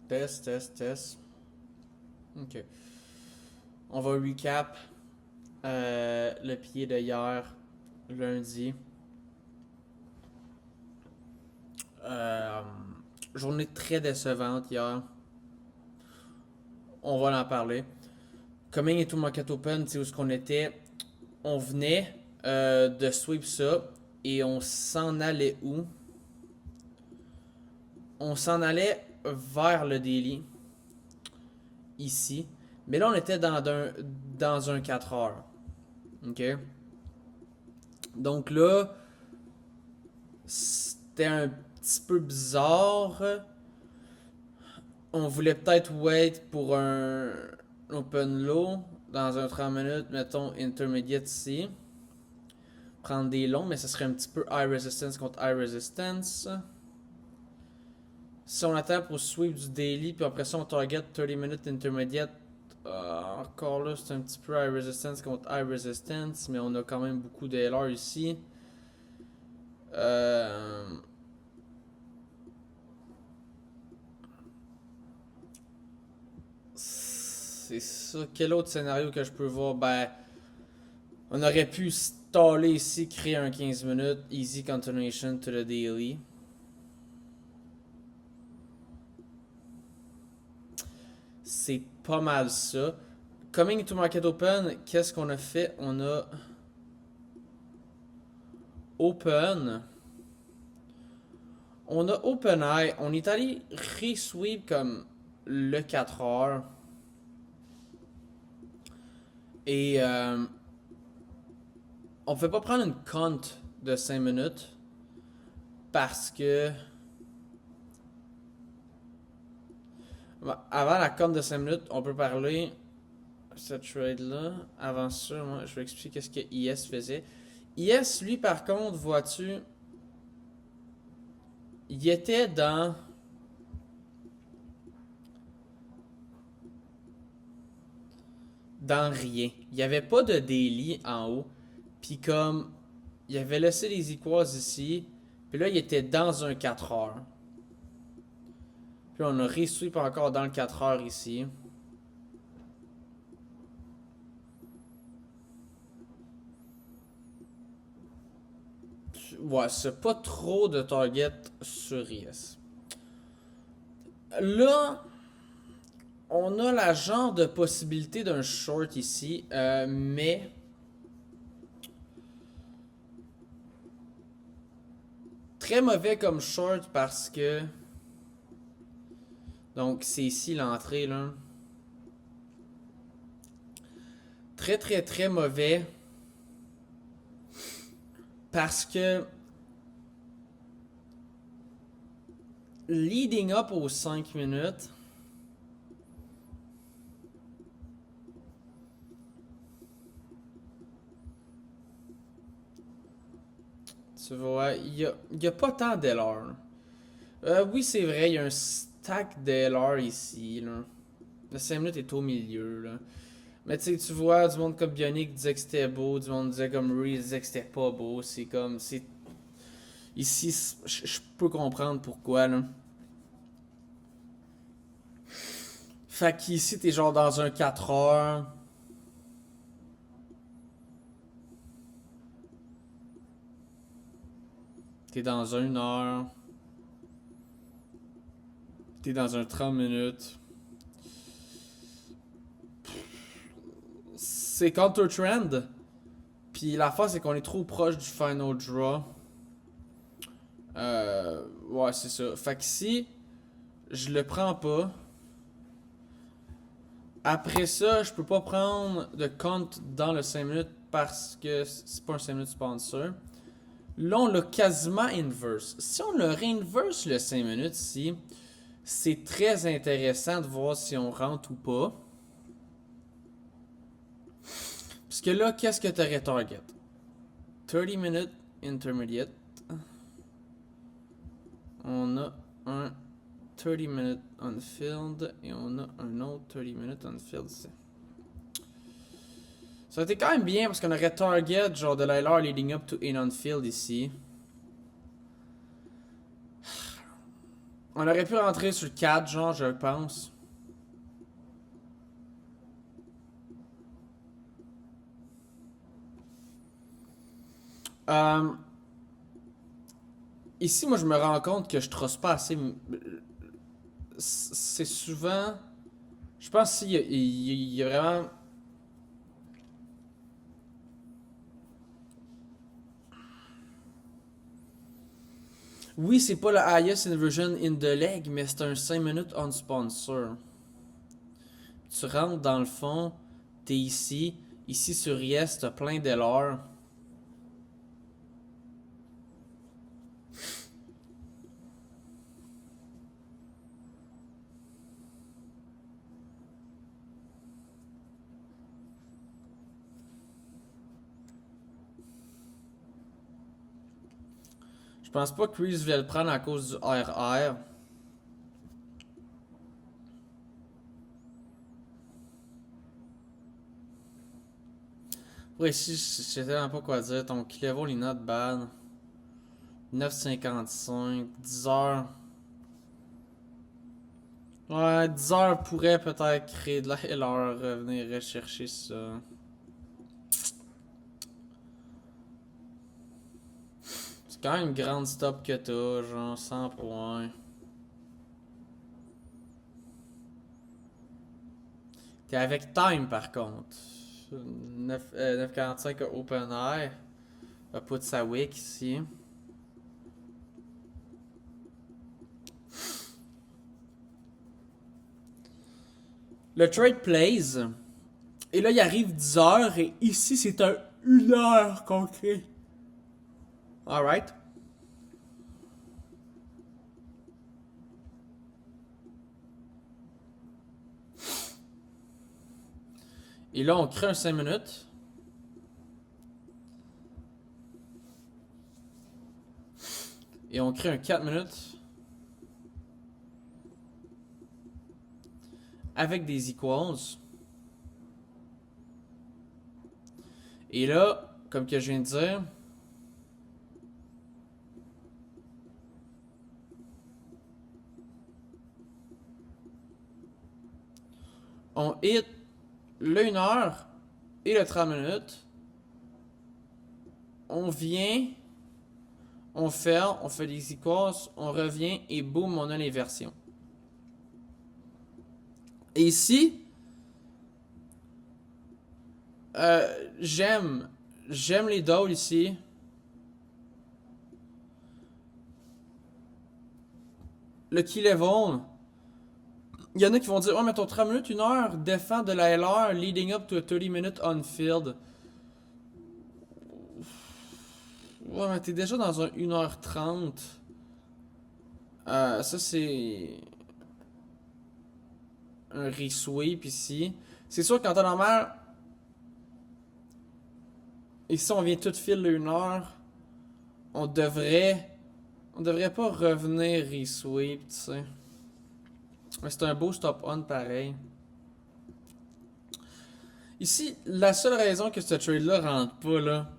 Test, test, test. Ok. On va recap le pied de hier, lundi. Euh, Journée très décevante hier. On va en parler. Coming into Market Open, tu sais où ce qu'on était. On venait de sweep ça et on s'en allait où? On s'en allait vers le daily, ici. Mais là, on était dans un 4 heures. OK? Donc là, c'était un petit peu bizarre. On voulait peut-être wait pour un open low dans un 30 minutes, mettons intermediate ici. Prendre des longs, mais ce serait un petit peu high resistance contre high resistance. Si on attend pour sweep du daily, puis après ça on target 30 minutes intermediate, encore là c'est un petit peu high resistance contre high resistance, mais on a quand même beaucoup de LR ici. C'est ça. Quel autre scénario que je peux voir? Ben, on aurait pu staller ici, créer un 15 minutes, easy continuation to the daily. C'est pas mal ça. Coming to Market Open, qu'est-ce qu'on a fait? On a Open. On a Open Eye. On est allé re-sweep comme le 4 heures. Et on ne fait pas prendre une compte de 5 minutes parce que avant la compte de 5 minutes, on peut parler ce trade-là. Avant ça, moi, je vais expliquer ce que IS faisait. IS, lui, par contre, vois-tu, il était dans rien. Il n'y avait pas de daily en haut. Puis comme, il avait laissé les equals ici. Puis là, il était dans un 4 heures. Puis on a re-sweep encore dans le 4 heures ici. Ouais, c'est pas trop de target sur IS. Là, on a la genre de possibilité d'un short ici, mais très mauvais comme short parce que donc c'est ici l'entrée là. Très très très mauvais parce que leading up aux 5 minutes, tu vois, il y a pas tant d'LR. Oui, c'est vrai, il y a un stack d'LR ici. Là. Le 5 minutes est au milieu. Là. Mais tu vois, du monde comme Bionic disait que c'était beau, du monde disait comme Reese disait que c'était pas beau. C'est comme. Ici, je peux comprendre pourquoi. Là. Fait qu'ici, t'es genre dans un 4 heures. T'es dans 1 heure. T'es dans un 30 minutes. C'est counter-trend. Puis la face, c'est qu'on est trop proche du final draw. Ouais, c'est ça. Fait que si je le prends pas, après ça, je peux pas prendre de compte dans le 5 minutes parce que c'est pas un 5 minutes sponsor. Là, on l'a quasiment inverse. Si on le réinverse le 5 minutes ici, c'est très intéressant de voir si on rentre ou pas. Parce que là, qu'est-ce que t'aurais target? 30 minutes intermediate. On a un 30 minutes unfilled et on a un autre 30 minutes unfilled. Ça a été quand même bien parce qu'on aurait target genre de l'ILR leading up to in unfilled ici. On aurait pu rentrer sur 4, genre, je pense. Euh, Ici, moi, je me rends compte que je trosse pas assez. C'est souvent. Je pense qu'il y a vraiment. Oui, c'est pas le highest inversion in the leg, mais c'est un 5 minutes on sponsor. Tu rentres dans le fond, t'es ici. Ici sur Yes, t'as plein d'erreurs. Je pense pas que Reese voulait le prendre à cause du RR. Ouais, ici, je sais tellement pas quoi dire. Ton kill level est not bad. 9,55, 10 heures. Ouais, 10 heures pourrait peut-être créer de la LR, revenir rechercher ça. C'est quand même une grande stop que t'as, genre 100 points. T'es avec time par contre. 9,45 à Open Air. Va put sa wick ici. Le trade plays. Et là, il arrive 10 heures et ici, c'est un 1 heure qu'on crée. Alright. Et là, on crée un 5 minutes. Et on crée un 4 minutes. Avec des equals. Et là, comme que je viens de dire, on hit le 1 heure et le 30 minutes. On vient, on fait des equals, on revient et boum, on a les versions. Et ici, j'aime les dolls ici. Le key level. Il y en a qui vont dire, oh, mais ton 30 minutes, 1 heure, défend de la LR leading up to a 30 minutes on field. Ouais, mais t'es déjà dans un 1h30. Ça, c'est un resweep ici. C'est sûr qu'en temps normal, ici, on vient tout fil de 1 heure. On devrait. On devrait pas revenir resweep, tu sais. Mais c'est un beau stop-on pareil. Ici, la seule raison que ce trade-là rentre pas, là,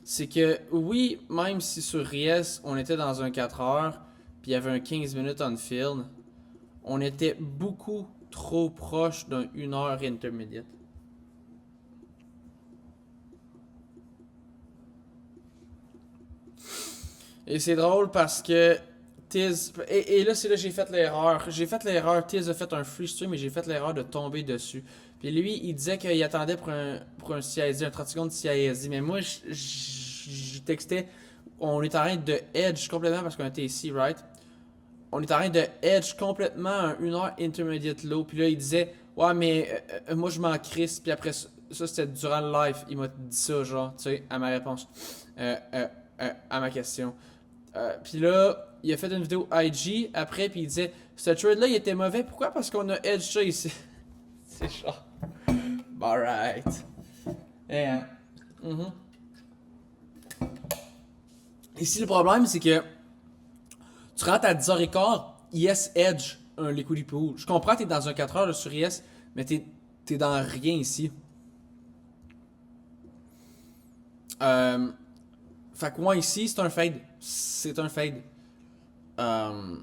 c'est que oui, même si sur Ries, on était dans un 4 heures, puis il y avait un 15 minutes on field, on était beaucoup trop proche d'un 1 heure intermédiate. Et c'est drôle parce que Tiz. Et là, c'est là que j'ai fait l'erreur. J'ai fait l'erreur. Tiz a fait un free stream et j'ai fait l'erreur de tomber dessus. Puis lui, il disait qu'il attendait pour un CISD, un 30 secondes de CISD. Mais moi, je textais. On est en train de edge complètement parce qu'on était ici, right? On est en train de edge complètement un 1 heure intermediate low. Puis là, il disait, ouais, mais moi, je m'en crisse. Puis après, ça, c'était durant le live. Il m'a dit ça, genre, tu sais, à ma réponse. À ma question. Puis là, il a fait une vidéo IG après, puis il disait ce trade-là, il était mauvais. Pourquoi? Parce qu'on a edge ça ici. C'est genre. Alright. Yeah. Mhm. Ici, le problème, c'est que tu rentres à 10h15, yes, edge, un liquid pool. Je comprends, t'es dans un 4 heures sur yes, mais t'es dans rien ici. Fait que moi, ici, c'est un fade. C'est un fade. Euh,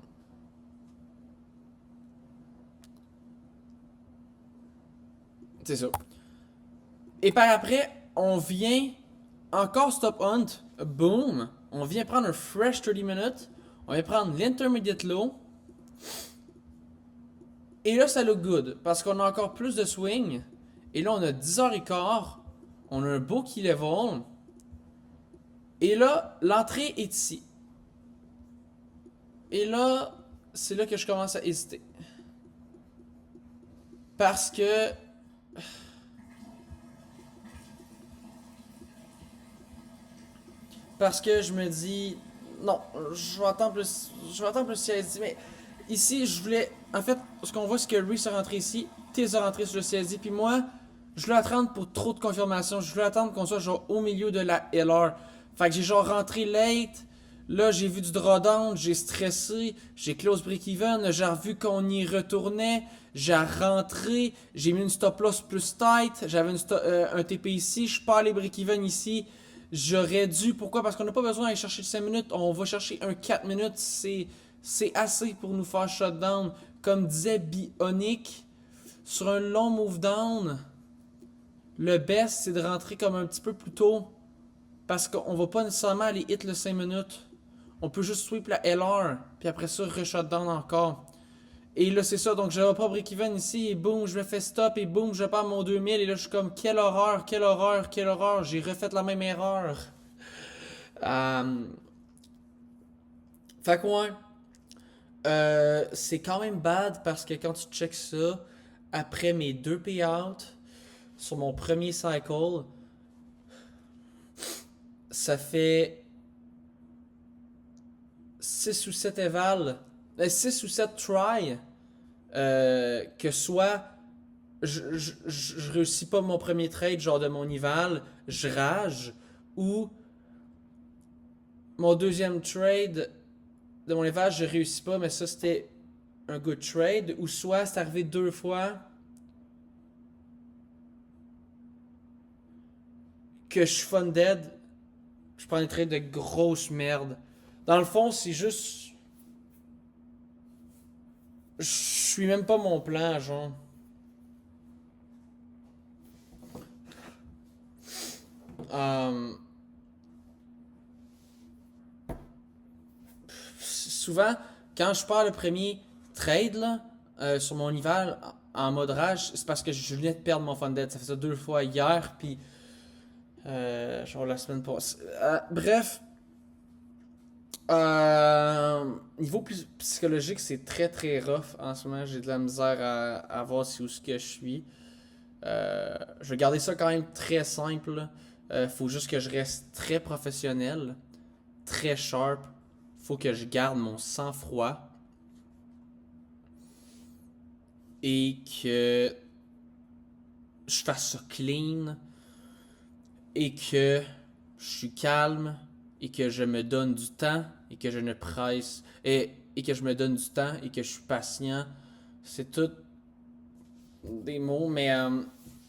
C'est ça. Et par après, on vient encore stop hunt. Boom. On vient prendre un fresh 30 minutes. On vient prendre l'intermediate low. Et là, ça look good. Parce qu'on a encore plus de swing. Et là, on a 10h15. On a un beau key level. Et là, l'entrée est ici. Et là, c'est là que je commence à hésiter. Parce que... Parce que je me dis... Non, je vais attendre plus... Je vais attendre plus CSD. Mais ici, je voulais... En fait, ce qu'on voit, c'est que Reese est rentré ici. T est rentré sur le CSD. Puis moi, je voulais attendre pour trop de confirmation. Je voulais attendre qu'on soit genre au milieu de la LR. Fait que j'ai genre rentré late. Là, j'ai vu du drawdown, j'ai stressé, j'ai close break-even, j'ai revu qu'on y retournait, j'ai rentré, j'ai mis une stop loss plus tight, j'avais un TP ici, je pars les break-even ici. J'aurais dû, pourquoi? Parce qu'on n'a pas besoin d'aller chercher 5 minutes, on va chercher un 4 minutes, c'est assez pour nous faire shutdown. Comme disait Bionic, sur un long move down, le best c'est de rentrer comme un petit peu plus tôt. Parce qu'on va pas nécessairement aller hit le 5 minutes. On peut juste sweep la LR, puis après ça, re-shutdown encore. Et là, c'est ça, donc je vais pas break-even ici, et boum, je me fais stop, et boum, je perds mon 2000, et là, je suis comme, quelle horreur, quelle horreur, quelle horreur, j'ai refait la même erreur. Fait que ouais, c'est quand même bad, parce que quand tu checks ça, après mes 2 payouts, sur mon premier cycle, ça fait 6 ou 7 éval, 6 ou 7 try, que soit je réussis pas mon premier trade, genre de mon éval, je rage, ou mon deuxième trade de mon éval, je réussis pas, mais ça c'était un good trade, ou soit c'est arrivé 2 fois que je suis funded, je prends des trades de grosse merde. Dans le fond, c'est juste. Je suis même pas mon plan, genre. Souvent, quand je pars le premier trade là, sur mon rival en mode rage, c'est parce que je venais de perdre mon funded. Ça fait ça 2 fois hier, puis genre la semaine passée. Bref, niveau psychologique, c'est très très rough en ce moment. J'ai de la misère à voir si où ce que je suis. Je vais garder ça quand même très simple. Faut juste que je reste très professionnel, très sharp. Faut que je garde mon sang-froid et que je fasse ça clean et que je suis calme et que je me donne du temps et que je ne presse et que je me donne du temps et que je suis patient. C'est tout des mots, mais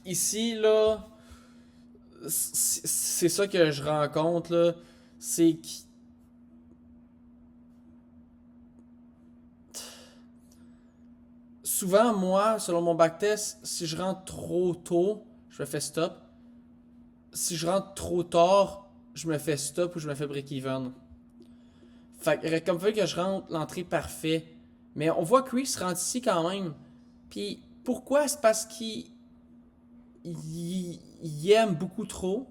ici là, c'est ça que je rencontre là, c'est que souvent, moi, selon mon backtest, si je rentre trop tôt, je me fais stop. Si je rentre trop tard, je me fais stop ou je me fais break-even. Fait que, comme fait que je rentre l'entrée parfait. Mais on voit que Chris rentre ici quand même. Puis pourquoi? C'est parce qu'il aime beaucoup trop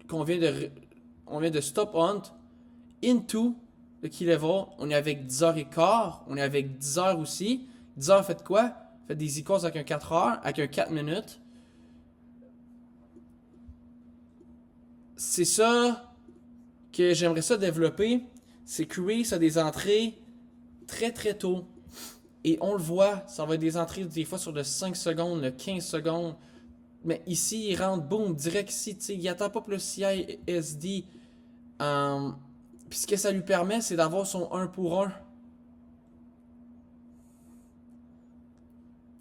qu'on vient de on vient de stop hunt into le key level. On est avec 10h15, on est avec 10h aussi. 10h fait quoi? Fait des equals avec un 4h, avec un 4 minutes. C'est ça que j'aimerais ça développer. C'est que ça a des entrées très très tôt. Et on le voit, ça va être des entrées des fois sur le 5 secondes, le 15 secondes. Mais ici, il rentre, boum, direct ici. Il attend pas pour le CISD. Puis ce que ça lui permet, c'est d'avoir son 1 pour 1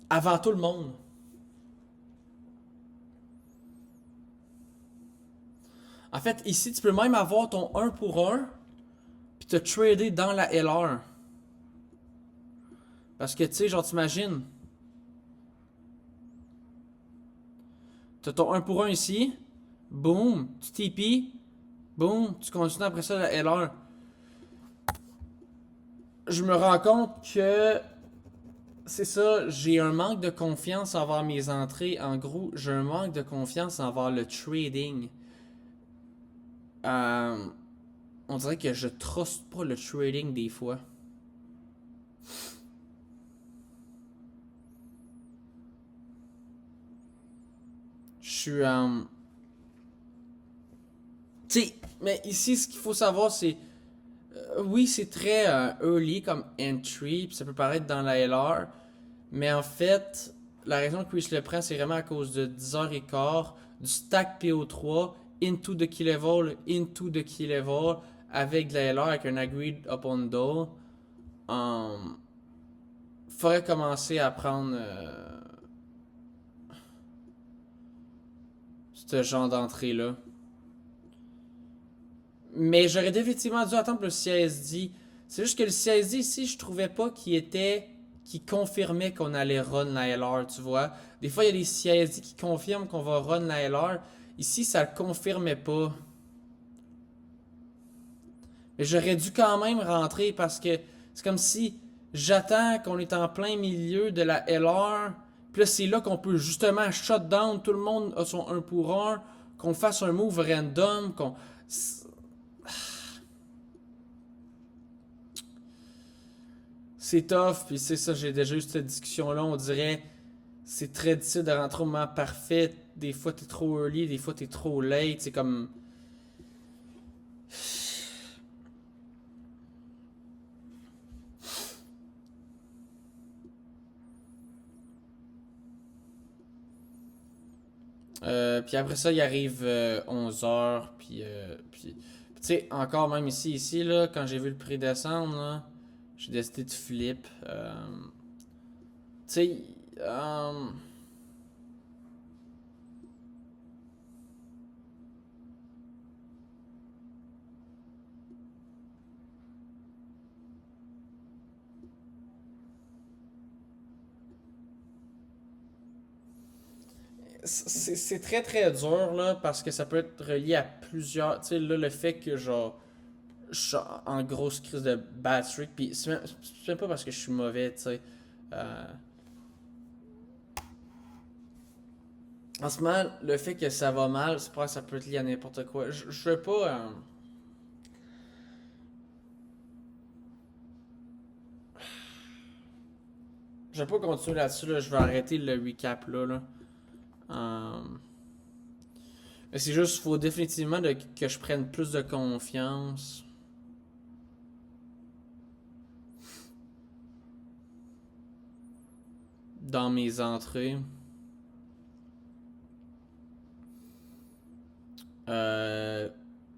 avant tout le monde. En fait, ici, tu peux même avoir ton 1 pour 1 puis te trader dans la LR. Parce que, tu sais, genre, t'imagines, T'as ton 1 pour 1 ici. Boom. Tu TP. Boom. Tu continues après ça la LR. Je me rends compte que c'est ça, j'ai un manque de confiance envers mes entrées. En gros, j'ai un manque de confiance envers le trading. Euh, on dirait que je truste pas le trading des fois. Je suis. Tu sais, mais ici, ce qu'il faut savoir, c'est. Oui, c'est très early comme entry, puis ça peut paraître dans la LR. Mais en fait, la raison que Chris le prend, c'est vraiment à cause de 10h15 du stack PO3 into the key level avec de la LR avec un agreed upon doll. Faudrait commencer à prendre ce genre d'entrée-là. Mais j'aurais définitivement dû attendre le CISD. C'est juste que le CISD ici, je trouvais pas qu'il était. Qui confirmait qu'on allait run la LR, tu vois. Des fois, il y a des CISD qui confirment qu'on va run la LR. Ici, ça le confirmait pas. Mais j'aurais dû quand même rentrer parce que c'est comme si j'attends qu'on est en plein milieu de la LR. Puis là, c'est là qu'on peut justement shut down. Tout le monde a son 1 pour 1. Qu'on fasse un move random. Qu'on. C'est tough, puis c'est ça, j'ai déjà eu cette discussion-là. On dirait c'est très difficile de rentrer au moment parfait. Des fois, t'es trop early, des fois, t'es trop late. C'est comme. Puis après ça, il arrive 11h. Puis tu sais, encore même ici, là, quand j'ai vu le prix descendre, là, j'ai décidé de flip. Tu sais, c'est très très dur là parce que ça peut être relié à plusieurs. Tu sais, là, le fait que genre. Je suis en grosse crise de bad streak, puis c'est même pas parce que je suis mauvais, tu sais. Euh, en ce moment, le fait que ça va mal, c'est pas que ça peut être lié à n'importe quoi. Je veux pas. Je vais pas continuer là-dessus, là. Je vais arrêter le recap là. Euh, mais c'est juste, faut définitivement que je prenne plus de confiance dans mes entrées. Euh,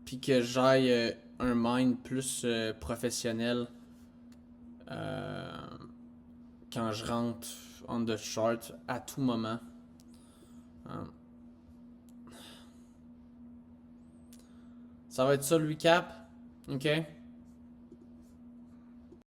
Puis que j'aille un mind plus professionnel euh, quand je rentre on the chart à tout moment. Euh, Ça va être ça le recap. Ok?